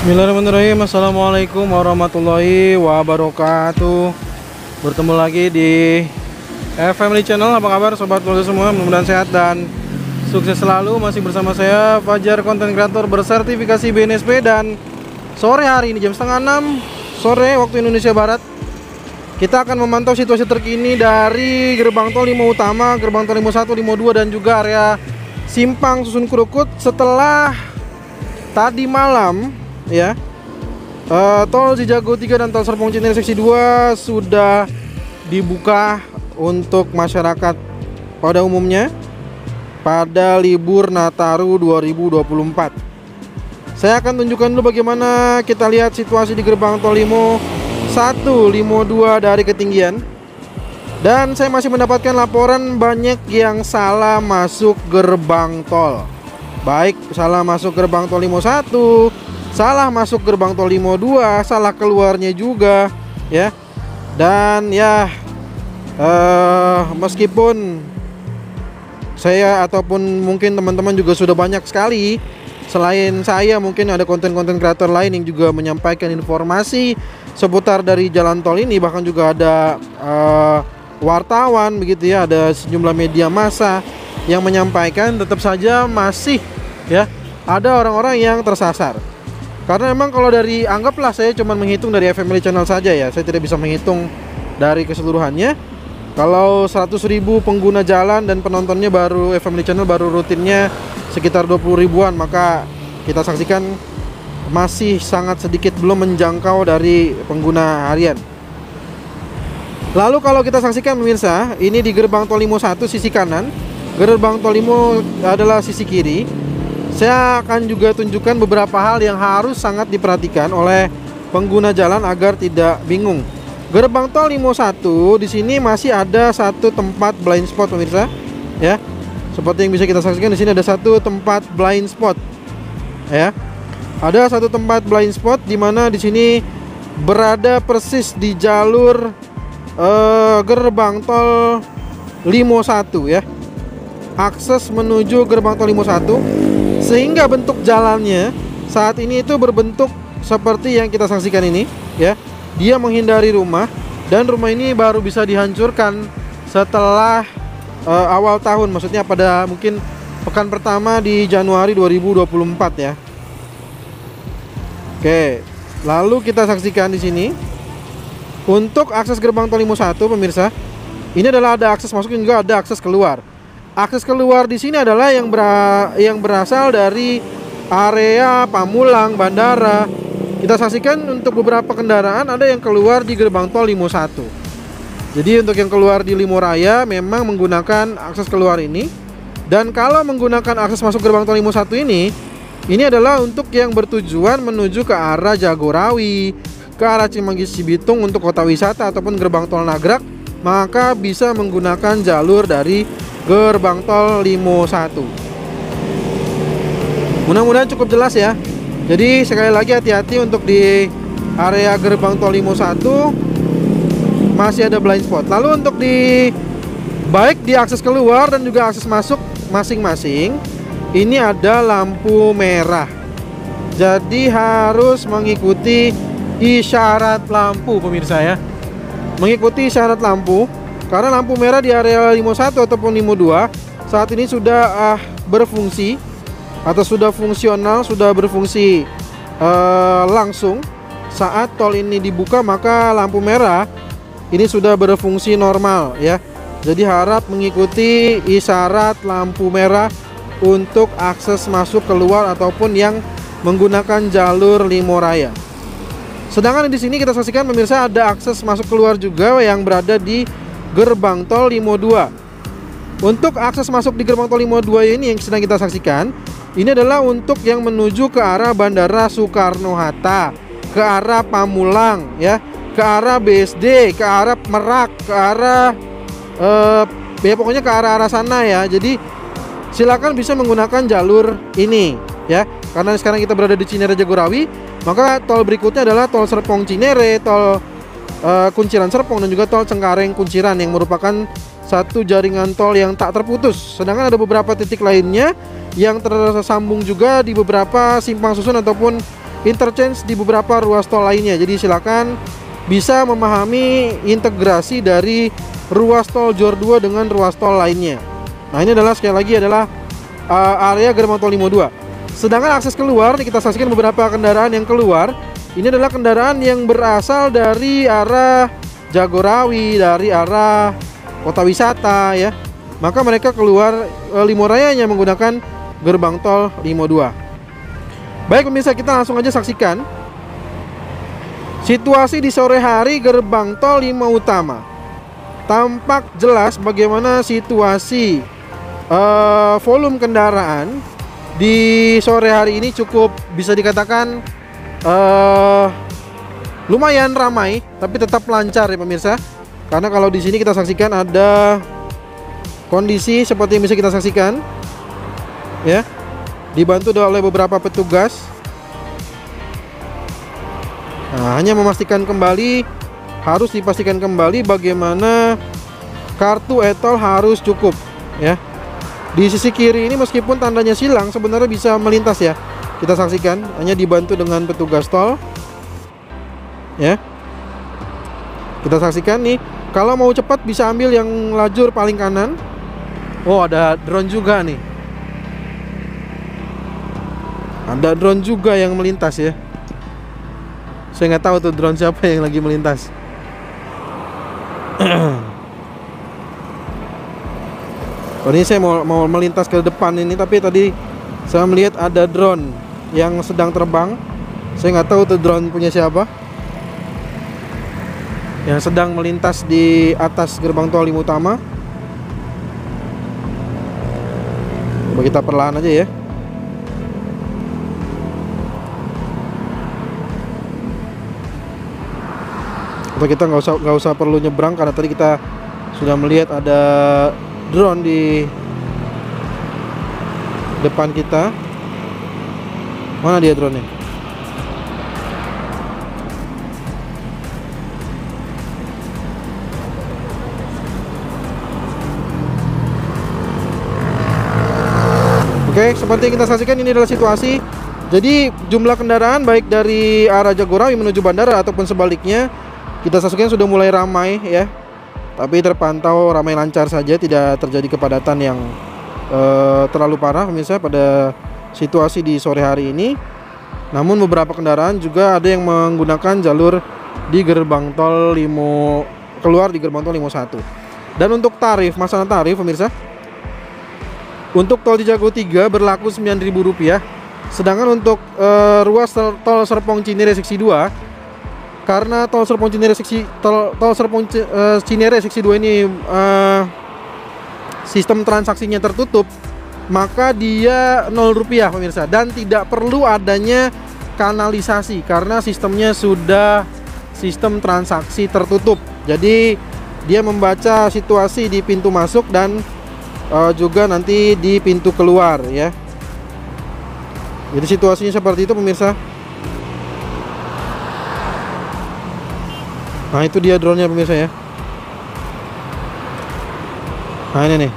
Bismillahirrahmanirrahim. Assalamualaikum warahmatullahi wabarakatuh. Bertemu lagi di Family Channel. Apa kabar sobat keluarga semua? Mudah-mudahan sehat dan sukses selalu. Masih bersama saya Fajar, konten kreator bersertifikasi BNSP. Dan sore hari ini jam setengah 6 sore waktu Indonesia Barat, kita akan memantau situasi terkini dari gerbang tol Limo Utama, gerbang tol Limo 1, Limo 2, dan juga area Simpang Susun Krukut. Setelah tadi malam ya, tol Cijago 3 dan tol Serpong Cinere seksi 2 sudah dibuka untuk masyarakat pada umumnya pada libur Nataru 2024. Saya akan tunjukkan dulu bagaimana kita lihat situasi di gerbang tol Limo 1, Limo 2 dari ketinggian. Dan saya masih mendapatkan laporan banyak yang salah masuk gerbang tol. Baik salah masuk gerbang tol Limo 1, salah masuk gerbang tol Limo 2, salah keluarnya juga ya. Dan ya meskipun saya ataupun mungkin teman-teman juga sudah banyak sekali, selain saya mungkin ada konten-konten kreator lain yang juga menyampaikan informasi seputar dari jalan tol ini. Bahkan juga ada wartawan begitu ya, ada sejumlah media massa yang menyampaikan. Tetap saja masih ya ada orang-orang yang tersasar. Karena memang kalau dari, anggaplah saya cuma menghitung dari Family Channel saja ya, saya tidak bisa menghitung dari keseluruhannya. Kalau 100.000 pengguna jalan dan penontonnya baru, Family Channel baru rutinnya sekitar 20 ribuan, maka kita saksikan masih sangat sedikit, belum menjangkau dari pengguna harian. Lalu kalau kita saksikan pemirsa, ini di gerbang tol Limo 1 sisi kanan, gerbang tol Limo adalah sisi kiri. Saya akan juga tunjukkan beberapa hal yang harus sangat diperhatikan oleh pengguna jalan agar tidak bingung. Gerbang tol Limo 1 di sini masih ada satu tempat blind spot pemirsa, ya. Seperti yang bisa kita saksikan di sini ada satu tempat blind spot, ya. Ada satu tempat blind spot di mana di sini berada persis di jalur gerbang tol Limo 1 ya. Akses menuju gerbang tol Limo 1. Sehingga bentuk jalannya saat ini itu berbentuk seperti yang kita saksikan ini ya. Dia menghindari rumah, dan rumah ini baru bisa dihancurkan setelah awal tahun, maksudnya pada mungkin pekan pertama di Januari 2024 ya. Oke, lalu kita saksikan di sini untuk akses gerbang tol Limo 1 pemirsa. Ini adalah ada akses masuk dan juga ada akses keluar. Akses keluar di sini adalah yang berasal dari area Pamulang, bandara. Kita saksikan untuk beberapa kendaraan ada yang keluar di gerbang tol Limo 1. Jadi untuk yang keluar di Limo Raya memang menggunakan akses keluar ini. Dan kalau menggunakan akses masuk gerbang tol Limo 1 ini adalah untuk yang bertujuan menuju ke arah Jagorawi, ke arah Cimanggis Cibitung untuk kota wisata ataupun gerbang tol Nagrak, maka bisa menggunakan jalur dari gerbang tol Limo 1. Mudah-mudahan cukup jelas ya. Jadi sekali lagi hati-hati untuk di area gerbang tol Limo 1 masih ada blind spot. Lalu untuk baik di akses keluar dan juga akses masuk masing-masing ini ada lampu merah. Jadi harus mengikuti isyarat lampu pemirsa ya. Mengikuti isyarat lampu. Karena lampu merah di area Limo 1 ataupun Limo 2 saat ini sudah berfungsi atau sudah fungsional, sudah berfungsi langsung. Saat tol ini dibuka maka lampu merah ini sudah berfungsi normal ya. Jadi harap mengikuti isyarat lampu merah untuk akses masuk keluar ataupun yang menggunakan jalur Limo Raya. Sedangkan di sini kita saksikan pemirsa ada akses masuk keluar juga yang berada di gerbang tol Limo 2. Untuk akses masuk di gerbang tol Limo 2 ini yang sedang kita saksikan, ini adalah untuk yang menuju ke arah Bandara Soekarno-Hatta, ke arah Pamulang ya, ke arah BSD, ke arah Merak, ke arah ya pokoknya ke arah sana ya. Jadi silakan bisa menggunakan jalur ini ya. Karena sekarang kita berada di Cinere Jagorawi, maka tol berikutnya adalah tol Serpong Cinere, tol Kunciran Serpong, dan juga tol Cengkareng Kunciran yang merupakan satu jaringan tol yang tak terputus. Sedangkan ada beberapa titik lainnya yang tersambung juga di beberapa simpang susun ataupun interchange di beberapa ruas tol lainnya. Jadi silakan bisa memahami integrasi dari ruas tol Jor 2 dengan ruas tol lainnya. Nah, ini adalah sekali lagi adalah area gerbang tol Limo 2. Sedangkan akses keluar, kita saksikan beberapa kendaraan yang keluar. Ini adalah kendaraan yang berasal dari arah Jagorawi, dari arah kota wisata ya. Maka mereka keluar Limo Rayanya menggunakan gerbang tol Limo 2. Baik pemirsa, kita langsung aja saksikan situasi di sore hari gerbang tol Limo Utama. Tampak jelas bagaimana situasi volume kendaraan di sore hari ini cukup bisa dikatakan lumayan ramai, tapi tetap lancar ya pemirsa. Karena kalau di sini kita saksikan ada kondisi seperti yang bisa kita saksikan ya, dibantu oleh beberapa petugas. Nah, hanya memastikan kembali, harus dipastikan kembali bagaimana kartu e-tol harus cukup ya. Di sisi kiri ini meskipun tandanya silang sebenarnya bisa melintas ya. Kita saksikan hanya dibantu dengan petugas tol ya. Kita saksikan nih, kalau mau cepat bisa ambil yang lajur paling kanan. Oh, ada drone juga nih. Ada drone juga yang melintas ya. Saya nggak tahu tuh drone siapa yang lagi melintas. Oh, ini saya mau melintas ke depan ini, tapi tadi saya melihat ada drone yang sedang terbang. Saya nggak tahu tuh drone punya siapa, yang sedang melintas di atas gerbang tol Limo Utama. Coba kita perlahan aja ya. Atau kita nggak usah perlu nyebrang karena tadi kita sudah melihat ada drone di depan kita. Mana dia drone-nya? Oke, seperti yang kita saksikan ini adalah situasi. Jadi jumlah kendaraan baik dari arah Jagorawi menuju bandara ataupun sebaliknya, kita saksikan sudah mulai ramai ya. Tapi terpantau ramai lancar saja, tidak terjadi kepadatan yang terlalu parah pemirsa pada situasi di sore hari ini. Namun beberapa kendaraan juga ada yang menggunakan jalur di gerbang tol Limo, keluar di gerbang tol Limo 1. Dan untuk tarif, masalah tarif pemirsa, untuk tol Cijago 3 berlaku Rp9.000. Sedangkan untuk ruas tol Serpong Cinere seksi 2, karena tol Serpong Cinere seksi 2 ini sistem transaksinya tertutup, maka dia Rp0 pemirsa, dan tidak perlu adanya kanalisasi karena sistemnya sudah sistem transaksi tertutup. Jadi dia membaca situasi di pintu masuk dan juga nanti di pintu keluar ya. Jadi situasinya seperti itu pemirsa. Nah, itu dia drone-nya pemirsa ya. Nah, ini nih.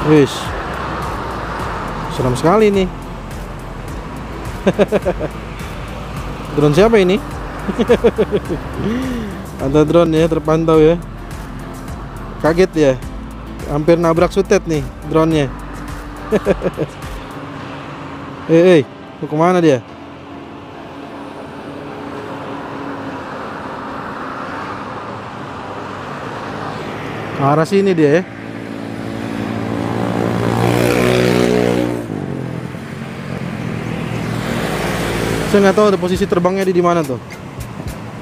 Wis. Seram sekali nih. Drone siapa ini? Ada drone ya, terpantau ya. Kaget ya. Hampir nabrak sutet nih drone-nya. Mau kemana dia? Arah sini dia ya. Saya nggak tahu ada posisi terbangnya di mana tuh.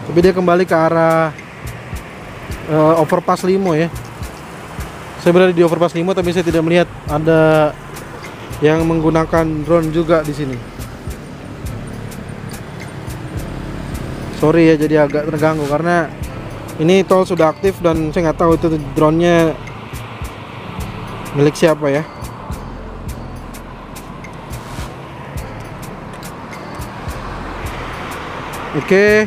Tapi dia kembali ke arah overpass Limo ya. Saya berada di overpass Limo, tapi saya tidak melihat ada yang menggunakan drone juga di sini. Sorry ya, jadi agak terganggu karena ini tol sudah aktif dan saya nggak tahu itu drone-nya milik siapa ya. Oke,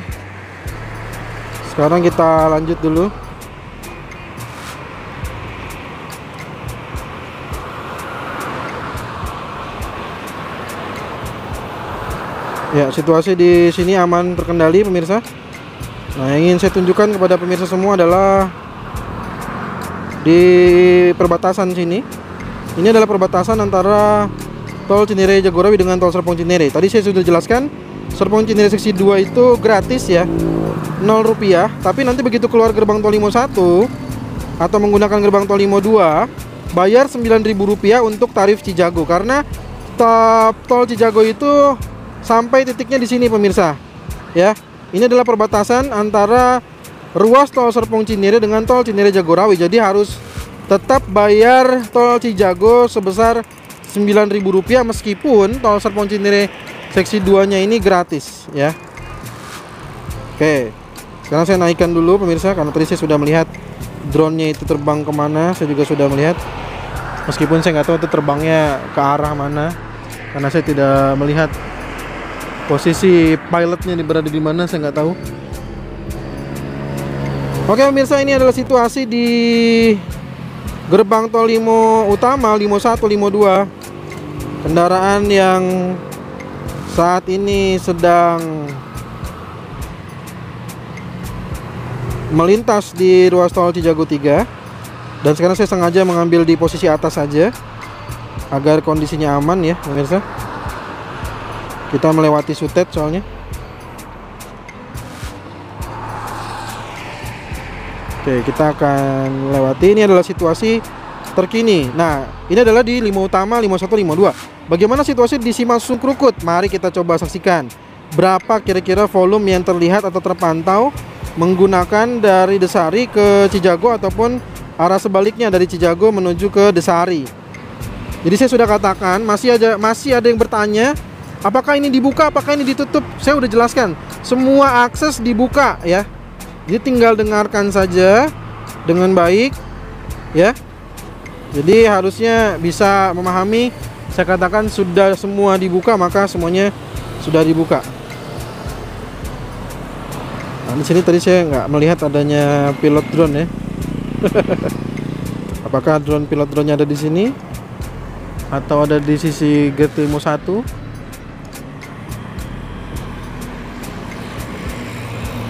sekarang kita lanjut dulu. Ya, situasi di sini aman terkendali pemirsa. Nah, yang ingin saya tunjukkan kepada pemirsa semua adalah di perbatasan sini. Ini adalah perbatasan antara tol Cinere Jagorawi dengan tol Serpong Cinere. Tadi saya sudah jelaskan, Serpong Cinere seksi 2 itu gratis ya, 0 rupiah. Tapi nanti begitu keluar gerbang tol Limo 1 atau menggunakan gerbang tol Limo 2, bayar Rp9.000 untuk tarif Cijago. Karena tol Cijago itu sampai titiknya di sini pemirsa. Ya, ini adalah perbatasan antara ruas tol Serpong Cinere dengan tol Cinere Jagorawi. Jadi harus tetap bayar tol Cijago sebesar Rp9.000 meskipun tol Serpong Cinere seksi 2-nya ini gratis ya. Oke, sekarang saya naikkan dulu pemirsa, karena tadi saya sudah melihat drone-nya itu terbang kemana. Saya juga sudah melihat, meskipun saya nggak tahu itu terbangnya ke arah mana, karena saya tidak melihat posisi pilotnya berada di mana, saya nggak tahu. Oke pemirsa, ini adalah situasi di gerbang tol Limo utama, Limo 1, Limo 2. Kendaraan yang saat ini sedang melintas di ruas tol Cijago 3. Dan sekarang saya sengaja mengambil di posisi atas saja agar kondisinya aman ya pemirsa. Kita melewati Sutet soalnya. Oke, kita akan lewati. Ini adalah situasi terkini. Nah, ini adalah di Limo utama, Limo 1, Limo 2. Bagaimana situasi di Simasung Krukut? Mari kita coba saksikan. Berapa kira-kira volume yang terlihat atau terpantau menggunakan dari Desari ke Cijago ataupun arah sebaliknya dari Cijago menuju ke Desari. Jadi saya sudah katakan, masih ada yang bertanya, apakah ini dibuka, apakah ini ditutup? Saya udah jelaskan, semua akses dibuka ya. Jadi tinggal dengarkan saja dengan baik ya. Jadi harusnya bisa memahami. Saya katakan sudah semua dibuka, maka semuanya sudah dibuka. Nah, di sini tadi saya nggak melihat adanya pilot drone ya. Apakah pilot drone-nya ada di sini atau ada di sisi gate Limo 1?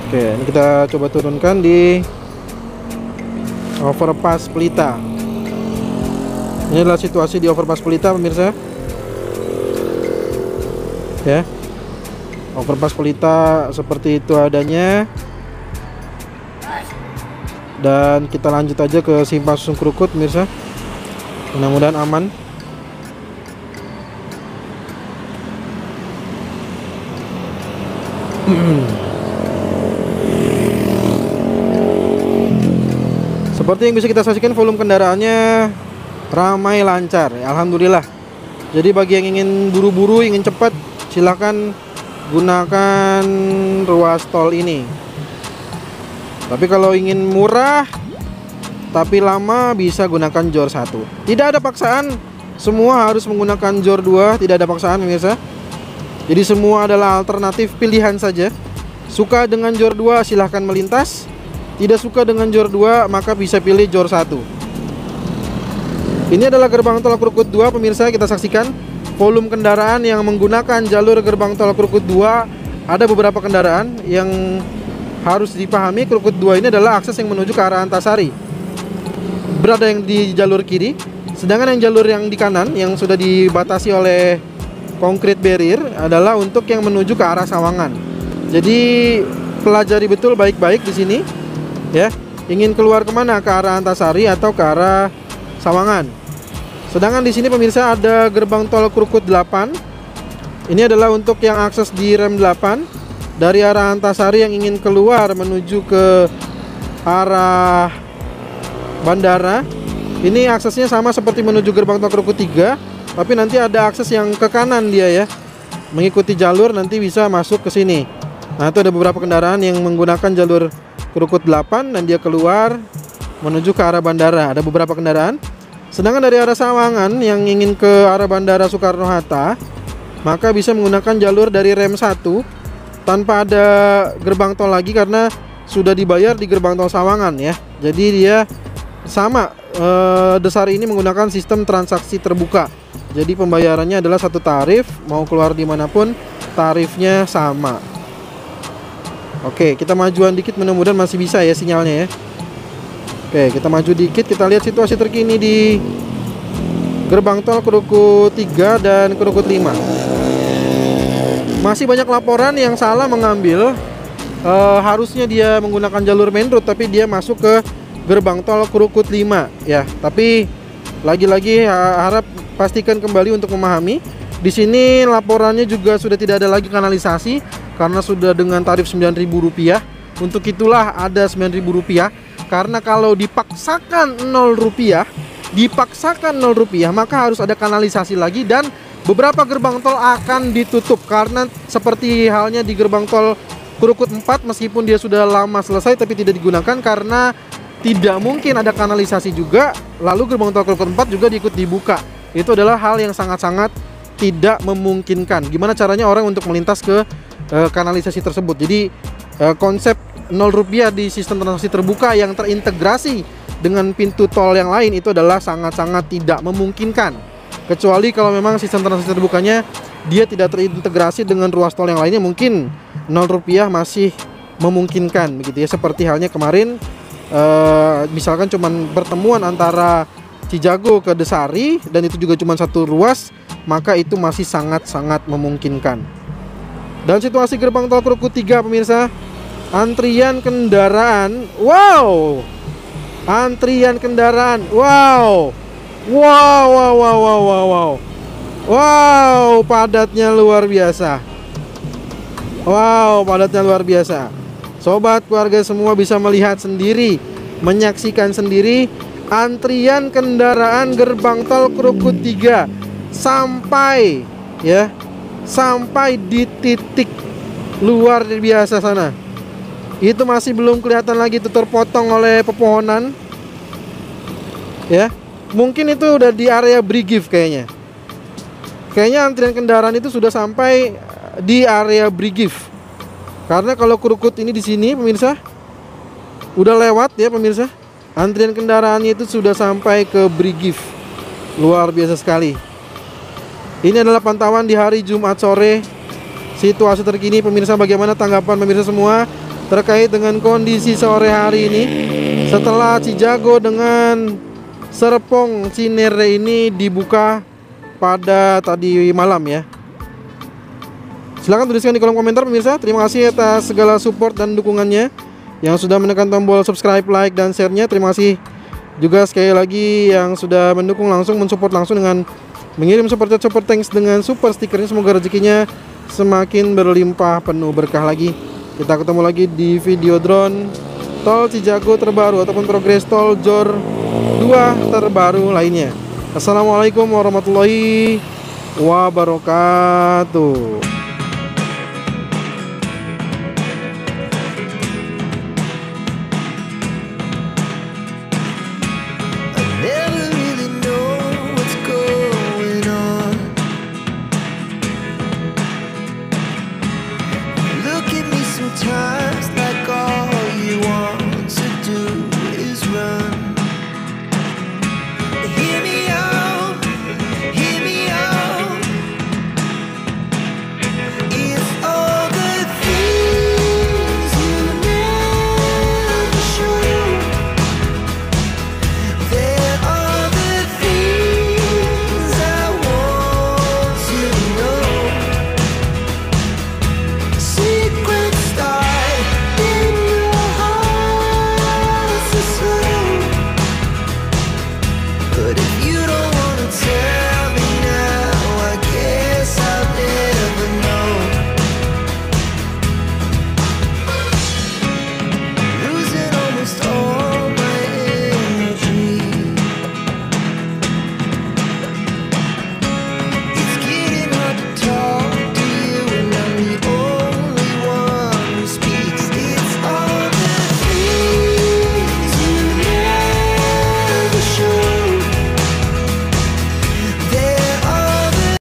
Oke, ini kita coba turunkan di overpass Pelita. Ini adalah situasi di overpass Pelita pemirsa. Ya, overpass Pelita seperti itu adanya. Dan kita lanjut aja ke Simasung Krukut pemirsa. Mudah-mudahan aman. Seperti yang bisa kita saksikan, volume kendaraannya ramai lancar ya, alhamdulillah. Jadi bagi yang ingin buru-buru, ingin cepat, silahkan gunakan ruas tol ini. Tapi kalau ingin murah tapi lama, bisa gunakan JOR 1. Tidak ada paksaan, semua harus menggunakan JOR 2. Tidak ada paksaan pemirsa. Jadi semua adalah alternatif pilihan saja. Suka dengan JOR 2 silahkan melintas. Tidak suka dengan JOR 2 maka bisa pilih JOR 1. Ini adalah gerbang tol Krukut 2 pemirsa, kita saksikan volume kendaraan yang menggunakan jalur gerbang tol Krukut 2. Ada beberapa kendaraan yang harus dipahami. Krukut 2 ini adalah akses yang menuju ke arah Antasari, berada yang di jalur kiri. Sedangkan yang jalur yang di kanan yang sudah dibatasi oleh concrete barrier adalah untuk yang menuju ke arah Sawangan. Jadi pelajari betul baik-baik di sini. Ya, ingin keluar kemana? Ke arah Antasari atau ke arah Sawangan. Sedangkan di sini pemirsa ada gerbang tol Krukut 8. Ini adalah untuk yang akses di rem 8 dari arah Antasari yang ingin keluar menuju ke arah bandara. Ini aksesnya sama seperti menuju gerbang tol Krukut 3, tapi nanti ada akses yang ke kanan dia ya. Mengikuti jalur nanti bisa masuk ke sini. Nah, itu ada beberapa kendaraan yang menggunakan jalur Krukut 8 dan dia keluar menuju ke arah bandara. Ada beberapa kendaraan. Sedangkan dari arah Sawangan yang ingin ke arah Bandara Soekarno-Hatta, maka bisa menggunakan jalur dari rem 1 tanpa ada gerbang tol lagi karena sudah dibayar di gerbang tol Sawangan ya. Jadi dia sama, Desari ini menggunakan sistem transaksi terbuka. Jadi pembayarannya adalah satu tarif, mau keluar dimanapun tarifnya sama. Oke, kita majuan dikit, mudah-mudahan masih bisa ya sinyalnya ya. Oke, kita maju dikit, kita lihat situasi terkini di gerbang tol Krukut 3 dan Krukut 5. Masih banyak laporan yang salah mengambil, harusnya dia menggunakan jalur main road tapi dia masuk ke gerbang tol Krukut 5 ya. Tapi lagi-lagi harap pastikan kembali untuk memahami. Di sini laporannya juga sudah tidak ada lagi kanalisasi karena sudah dengan tarif Rp9.000. Untuk itulah ada Rp9.000, karena kalau dipaksakan Rp0, maka harus ada kanalisasi lagi dan beberapa gerbang tol akan ditutup. Karena seperti halnya di gerbang tol Krukut 4, meskipun dia sudah lama selesai tapi tidak digunakan karena tidak mungkin ada kanalisasi juga. Lalu gerbang tol Krukut 4 juga diikut dibuka. Itu adalah hal yang sangat-sangat tidak memungkinkan. Gimana caranya orang untuk melintas ke kanalisasi tersebut? Jadi konsep Rp0 di sistem transportasi terbuka yang terintegrasi dengan pintu tol yang lain itu adalah sangat-sangat tidak memungkinkan. Kecuali kalau memang sistem transportasi terbukanya dia tidak terintegrasi dengan ruas tol yang lainnya, mungkin Rp0 masih memungkinkan begitu ya. Seperti halnya kemarin misalkan cuman pertemuan antara Cijago ke Desari dan itu juga cuma satu ruas, maka itu masih sangat-sangat memungkinkan. Dan situasi gerbang tol Krukut 3 pemirsa, antrian kendaraan, wow, antrian kendaraan, wow, padatnya luar biasa. Wow, padatnya luar biasa. Sobat keluarga semua bisa melihat sendiri, menyaksikan sendiri antrian kendaraan gerbang tol Krukut 3 sampai ya, sampai di titik luar biasa sana. Itu masih belum kelihatan lagi, itu terpotong oleh pepohonan ya. Mungkin itu udah di area Brigif kayaknya. Kayaknya antrian kendaraan itu sudah sampai di area Brigif. Karena kalau Krukut ini di sini pemirsa udah lewat ya pemirsa. Antrian kendaraannya itu sudah sampai ke Brigif. Luar biasa sekali. Ini adalah pantauan di hari Jumat sore. Situasi terkini pemirsa, bagaimana tanggapan pemirsa semua terkait dengan kondisi sore hari ini setelah Cijago dengan Serpong Cinere ini dibuka pada tadi malam ya. Silahkan tuliskan di kolom komentar pemirsa. Terima kasih atas segala support dan dukungannya, yang sudah menekan tombol subscribe, like, dan share-nya. Terima kasih juga sekali lagi yang sudah mendukung langsung, mensupport langsung dengan mengirim super chat, super thanks dengan super stikernya. Semoga rezekinya semakin berlimpah penuh berkah lagi. Kita ketemu lagi di video drone tol Cijago terbaru ataupun progres tol JOR 2 terbaru lainnya. Assalamualaikum warahmatullahi wabarakatuh.